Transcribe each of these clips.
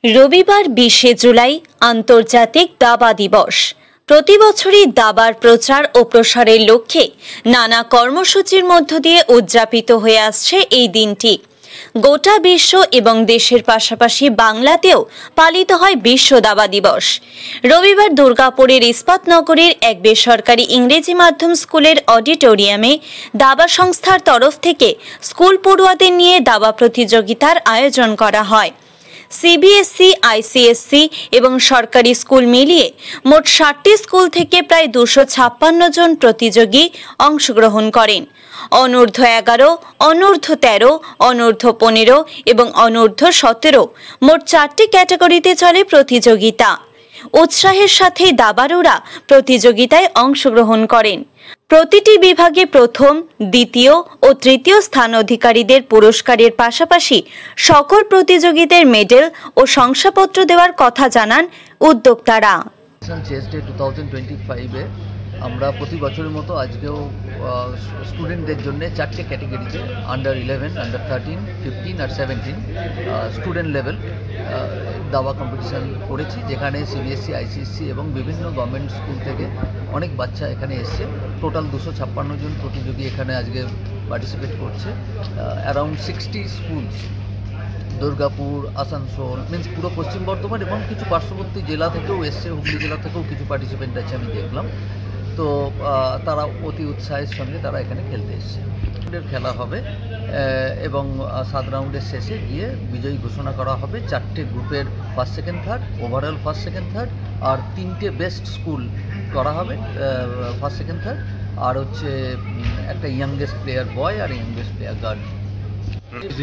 রবিবার 20শে জুলাই আন্তর্জাতিক দাবা দিবস। প্রতি বছরই দাবার প্রচার ও প্রসারের লক্ষ্যে নানা কর্মসূচির মধ্য দিয়ে উদযাপিত হয়ে আসছে এই দিনটি। গোটা বিশ্ব এবং দেশের পাশাপাশি বাংলাতেও পালিত হয় বিশ্ব দাবা দিবস। রবিবার দুর্গাপুরের ইস্পাতনগরের এক বেসরকারি ইংরেজি মাধ্যম স্কুলের অডিটোরিয়ামে দাবা সংস্থার তরফ থেকে স্কুল পড়ুয়াদের নিয়ে দাবা প্রতিযোগিতার আয়োজন করা হয়। সিবিএসসি, আইসিএসসি এবং সরকারি স্কুল মিলিয়ে মোট 60টি স্কুল থেকে প্রায় 256 জন প্রতিযোগী অংশগ্রহণ করেন। অনূর্ধ্ব 11, অনূর্ধ্ব 13, অনূর্ধ্ব 15 এবং অনূর্ধ্ব 17 মোট 4টি ক্যাটাগরিতে চলে প্রতিযোগিতা। উৎসাহের সাথে দাবাড়ুরা প্রতিযোগিতায় অংশগ্রহণ করেন। প্রতিটি বিভাগে প্রথম, দ্বিতীয় ও তৃতীয় স্থান অধিকারীদের পুরস্কারের পাশাপাশি সকল প্রতিযোগীদের মেডেল ও শংসাপত্র দেওয়ার কথা জানান উদ্যোক্তারা। চেস ডে 2025-এ আমরা প্রতি বছরের মতো আজকেও স্টুডেন্টদের জন্য 4টে ক্যাটেগরিতে আন্ডার 11, আন্ডার 13, 15 আর 17 স্টুডেন্ট লেভেল দাবা কম্পিটিশান করেছি, যেখানে সিবিএসসি, আইসিএসসি এবং বিভিন্ন গভর্নমেন্ট স্কুল থেকে অনেক বাচ্চা এখানে এসছে। টোটাল 256 জন প্রতিযোগী এখানে আজকে পার্টিসিপেট করছে। Around 60 schools, Durgapur, Asansol, means পুরো পশ্চিম বর্ধমান এবং কিছু পার্শ্ববর্তী জেলা থেকেও এসছে, হুগলি জেলা থেকেও কিছু পার্টিসিপেন্ট আছে আমি দেখলাম। তো তারা অতি উৎসাহের সঙ্গে তারা এখানে খেলতে এসছে। খেলা হবে এবং 7 রাউন্ডের শেষে গিয়ে বিজয়ী ঘোষণা করা হবে। 4টে গ্রুপের first, second, third, overall first, second, third, আর 3টে বেস্ট স্কুল করা হবে ফার্স্ট, সেকেন্ড, থার্ড, আর হচ্ছে একটা ইয়াংগেস্ট প্লেয়ার বয় আর youngest player girl.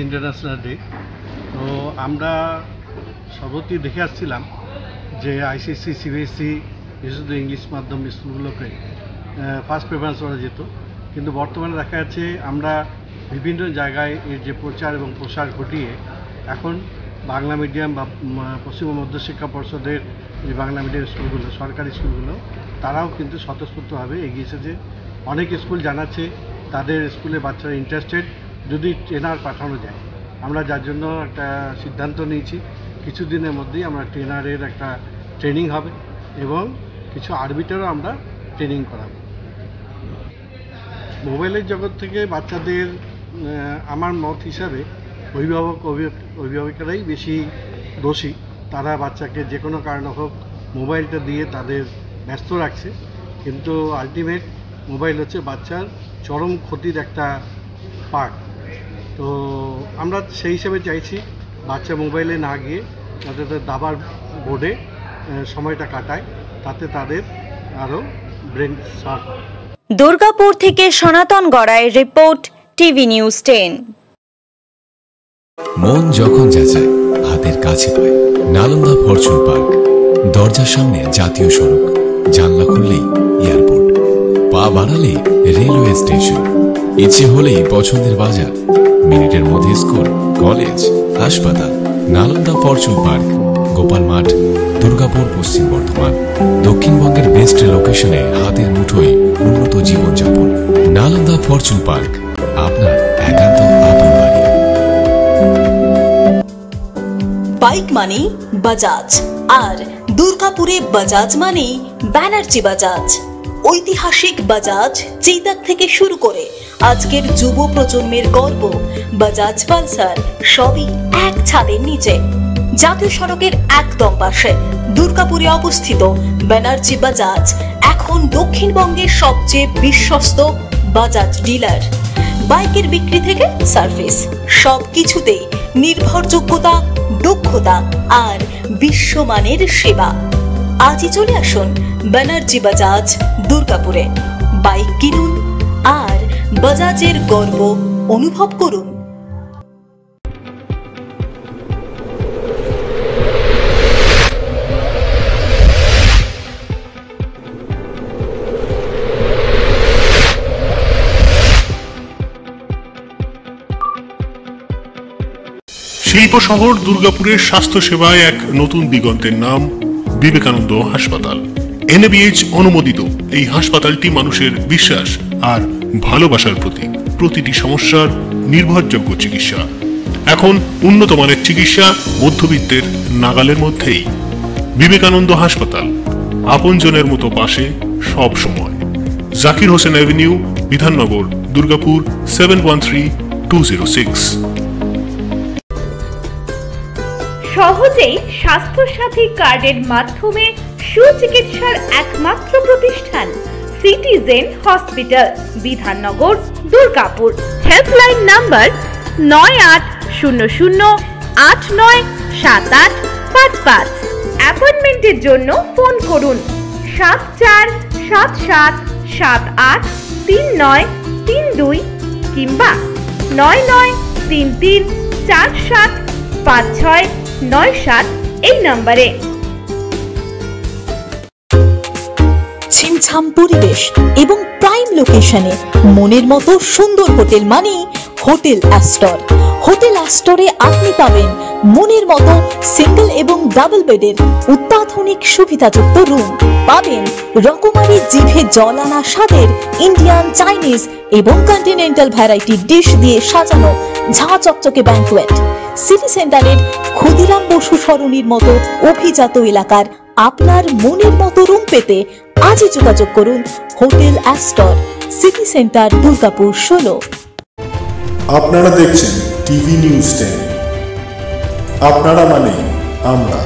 International day, তো আমরা সর্বত্রই দেখে আসছিলাম যে আইসিএসসি, সিবিএসসি, বিশেষত ইংলিশ মাধ্যম স্কুলগুলোকে ফার্স্ট প্রেফারেন্স করা যেত, কিন্তু বর্তমানে দেখা যাচ্ছে আমরা বিভিন্ন জায়গায় এর যে প্রচার এবং প্রসার ঘটিয়ে এখন বাংলা মিডিয়াম বা পশ্চিমবঙ্গ মধ্যশিক্ষা পর্ষদের যে বাংলা মিডিয়াম স্কুলগুলো, সরকারি স্কুলগুলো, তারাও কিন্তু স্বতঃস্ফূর্তভাবে এগিয়ে এসেছে। অনেক স্কুল জানাচ্ছে তাদের স্কুলে বাচ্চারা ইন্টারেস্টেড, যদি ট্রেনার পাঠানো যায়। আমরা যার জন্য একটা সিদ্ধান্ত নিয়েছি, কিছুদিনের মধ্যেই আমরা ট্রেনারের একটা ট্রেনিং হবে এবং কিছু আরবিটারও আমরা ট্রেনিং করাবো। মোবাইলের জগৎ থেকে বাচ্চাদের আমার মত হিসাবে অভিভাবকেরাই বেশি দোষী। তারা বাচ্চাকে যে কোনো কারণে হোক মোবাইলটা দিয়ে তাদের ব্যস্ত রাখছে, কিন্তু আলটিমেট মোবাইল হচ্ছে বাচ্চার চরম ক্ষতির একটা পার্ট। তো আমরা সেই হিসাবে চাইছি বাচ্চা মোবাইলে না গিয়ে যাতে দাবার বোর্ডে সময়টা কাটায়, তাতে তাদের আরও ব্রেন শার্প হয়। দুর্গাপুর থেকে সনাতন গড়াইয়ের রিপোর্ট, টিভি নিউজ 10। মন যখন যাচায় হাতের কাছে পায়, নালন্দা ফরচুন পার্ক। দরজার সামনে জাতীয় সড়ক, জানলা খুললেই এয়ারপোর্ট, পা বাড়ালেই রেলওয়ে স্টেশন, ইচ্ছে হলেই পছন্দের বাজার, মিনিটের মধ্যে স্কুল, কলেজ, হাসপাতাল। নালন্দা ফরচুন পার্ক, গোপাল মাঠ, দুর্গাপুর, পশ্চিম বর্ধমান। দক্ষিণবঙ্গের বেস্ট লোকেশনে হাতের মুঠোয় উন্নত জীবনযাপন। নালন্দা ফরচুন পার্ক, আপনার একান্ত আপন বাড়ি। বাইক মানে বাজাজ, আর দুর্গাপুরে বাজাজ মানে ব্যানার্জি বাজাজ। ঐতিহাসিক বাজাজ চেতক থেকে শুরু করে আজকের যুব প্রজন্মের গর্ব বাজাজ পালসার, সবই এক ছাদের নিচে। জাতীয় সড়কের একদম পাশে দুর্গাপুরে অবস্থিত ব্যানার্জি বাজাজ এখন দক্ষিণবঙ্গের সবচেয়ে বিশ্বস্ত বাজাজ ডিলার। বাইকের বিক্রি থেকে সার্ভিস, সবকিছুতেই নির্ভরযোগ্যতা, দক্ষতা আর বিশ্বমানের সেবা। আজই চলে আসুন ব্যানার্জি বাজাজ দুর্গাপুরে। বাইক কিনুন আর বাজাজের গর্ব অনুভব করুন। শিল্প শহর দুর্গাপুরের স্বাস্থ্য সেবায় এক নতুন দিগন্তের নাম বিবেকানন্দ হাসপাতাল। NABH অনুমোদিত এই হাসপাতালটি মানুষের বিশ্বাস আর ভালোবাসার প্রতীক। প্রতিটি সমস্যার নির্ভরযোগ্য চিকিৎসা। এখন উন্নত মানের চিকিৎসা মধ্যবিত্তের নাগালের মধ্যেই। বিবেকানন্দ হাসপাতাল, আপনজনের মতো পাশে সব সময়। জাকির হোসেন অ্যাভিনিউ, বিধাননগর, দুর্গাপুর 713206। সহজেই স্বাস্থ্যসাথী কার্ডের মাধ্যমে সুচিকিৎসার একমাত্র প্রতিষ্ঠান citizen hospital, Bidhannagar, Durgapur. Helpline number 9800897855। অ্যাপয়েন্টমেন্টের জন্য ফোন করুন 7477783932 কিংবা 9933475697 এই নম্বরে। ছিমছাম পরিবেশ এবং প্রাইম লোকেশনে মনের মতো সুন্দর হোটেল মানে হোটেল অ্যাস্টর। হোটেল অ্যাস্টরে আপনি পাবেন মনের মতো সিঙ্গেল এবং ডাবল বেডের অত্যাধুনিক সুবিধাযুক্ত রুম, পাবেন রকমারি জিভে জল আনা স্বাদের ইন্ডিয়ান, চাইনিজ এবং কন্টিনেন্টাল ভ্যারাইটি ডিশ দিয়ে সাজানো ঝাঁ চকচকে ব্যাংকুয়েট। সিটি সেন্টারের ক্ষুদিরাম বসু সরণির মতো অভিজাত এলাকার আপনার মনের মতো রুম পেতে আজই যোগাযোগ করুন hotel Astor, city centre, Durgapur 16। আপনারা দেখছেন টিভি নিউজ 10। আপনারা মানে আমরা।